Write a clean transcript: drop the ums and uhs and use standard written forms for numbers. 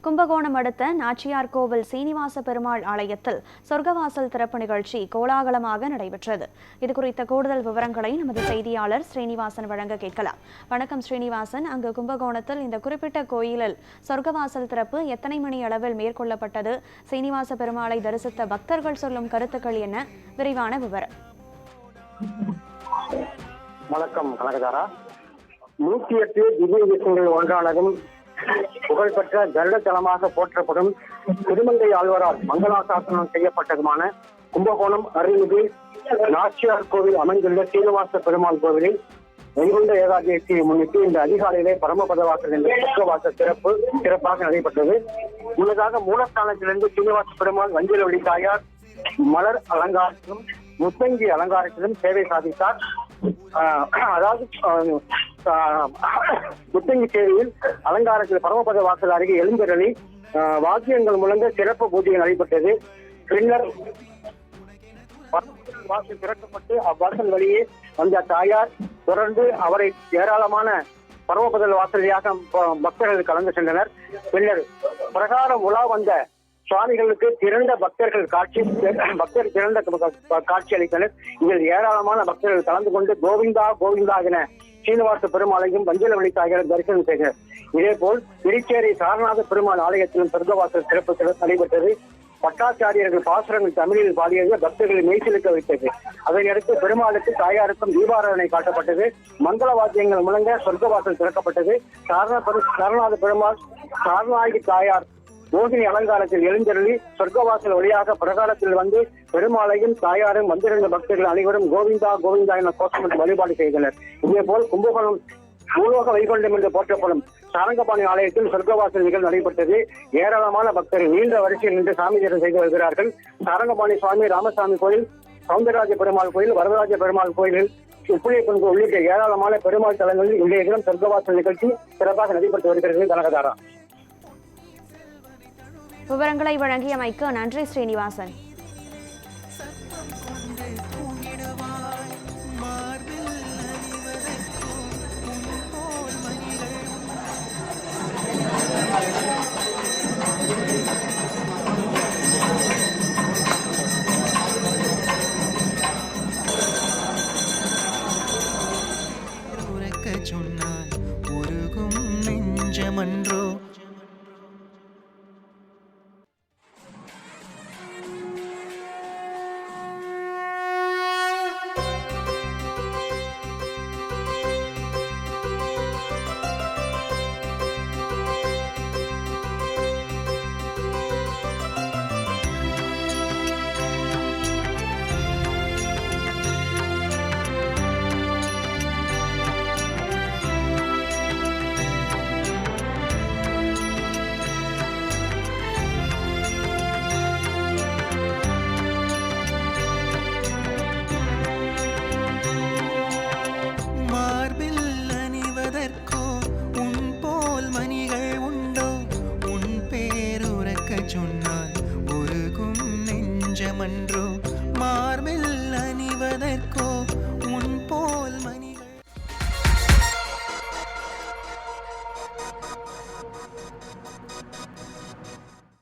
கும்பகோணம் அடுத்த நாச்சியார் கோவில் சீனிவாச பெருமாள் ஆலயத்தில் சொர்க்கவாசல் திறப்பு நிகழ்ச்சி கோலாகலமாக நடைபெற்றது. இதுகுறித்த கூடுதல் விவரங்களை நமது செய்தியாளர் ஸ்ரீனிவாசன் வழங்க கேட்கலாம். வணக்கம் ஸ்ரீனிவாசன், அங்கு கும்பகோணத்தில் இந்த குறிப்பிட்ட கோயிலில் சொர்க்கவாசல் திறப்பு எத்தனை மணி அளவில் மேற்கொள்ளப்பட்டது? சீனிவாச பெருமாளை தரிசித்த பக்தர்கள் சொல்லும் கருத்துக்கள் என்ன? விரிவான விவரம். வணக்கம் கனகதாரா. 108 திவ்ய தேசங்களில் ஒன்றானதும் புகழ்பெற்ற கருடத்தலமாக போற்றப்படும் திருமங்கை ஆழ்வாரால் மங்களாசாசனம் செய்யப்பட்டதுமான கும்பகோணம் அருள்மிகு நாச்சியார் கோவில் அமைந்துள்ள சீனிவாச பெருமாள் கோவிலில் வைகுண்ட ஏகாதசியை முன்னிட்டு இந்த அதிகாலையிலே பரமபதவாசல் என்ற சொர்க்கவாசல் சிறப்பாக நடைபெற்றது. முன்னதாக மூலஸ்தானத்திலிருந்து சீனிவாச பெருமாள் வஞ்சல ஒளி தாயார் மலர் அலங்காரத்திலும் முத்தங்கி அலங்காரத்திலும் சேவை சாதித்தார். அதாவது முத்தங்கி சேவையில் அலங்காரத்தில் பரமபத வாசல் அருகே எழுந்தருளி வாக்கியங்கள் முழங்க சிறப்பு பூஜை நடைபெற்றது. பின்னர் வாசல் திறக்கப்பட்டு அவ்வாசல் வழியே வந்த தாயார் தொடர்ந்து அவரை ஏராளமான பரமபத வாசலியாக பக்தர்கள் கலந்து சென்றனர். பின்னர் பிரகாரம் உலா வந்த சுவாமிகளுக்கு திரண்ட பக்தர்கள் காட்சி அளித்தனர். இதில் ஏராளமான பக்தர்கள் கலந்து கொண்டு கோவிந்தா கோவிந்தா என சீனிவாச பெருமாளையும் வஞ்சல ஒளி தாயாரும் தரிசனம் செய்தனர். இதேபோல் திருச்சேரி சாரநாத பெருமாள் ஆலயத்திலும் சொர்க்கவாசல் சிறப்பு நடைபெற்றது. பட்டாச்சாரியர்கள் பாசுரங்கள் தமிழில் பாடியது பக்தர்களை மெய்சிலுக்க வைத்தது. அதனையடுத்து பெருமாளுக்கு தாயாருக்கும் தீபாராதனை காட்டப்பட்டது. மங்கள வாத்தியங்கள் முழங்க சொர்க்கவாசல் திறக்கப்பட்டது. சாரநாத பெருமாள் சாரநாயகி தாயார் மோகினி அலங்காரத்தில் எழுந்தருளி சொர்க்கவாசல் வழியாக பிரகாரத்தில் வந்து பெருமாளையும் தாயாரும் வந்திருந்த பக்தர்கள் அனைவரும் கோவிந்தா கோவிந்தா என கோஷமிட்டு வழிபாடு செய்தனர். இதேபோல் கும்பகோணம் பூலோக வைகுண்டம் என்று போற்றப்படும் சாரங்கபாணி ஆலயத்தில் சொர்க்கவாசல் நிகழ்வு நடைபெற்றது. ஏராளமான பக்தர்கள் நீண்ட வரிசையில் நின்று சாமி தரிசனம் செய்து வருகிறார்கள். சாரங்கபாணி சுவாமி, ராமசாமி கோயில், சவுந்தரராஜ பெருமாள் கோயில், வரதராஜ பெருமாள் கோயிலில் உப்புளியப்பன் உள்ளிட்ட ஏராளமான பெருமாள் தலங்களில் இன்றைய தினம் சொர்க்கவாசல் நிகழ்ச்சி சிறப்பாக நடைபெற்று வருகிறது. கனகதாரா, விவரங்களை வழங்கியமைக்கு நன்றி ஸ்ரீனிவாசன். சொன்னால் உருகும் நெஞ்சமன்றோ சொன்னால் உருகும் நெஞ்சமன்றோ மார்பில் அணிவதற்கோ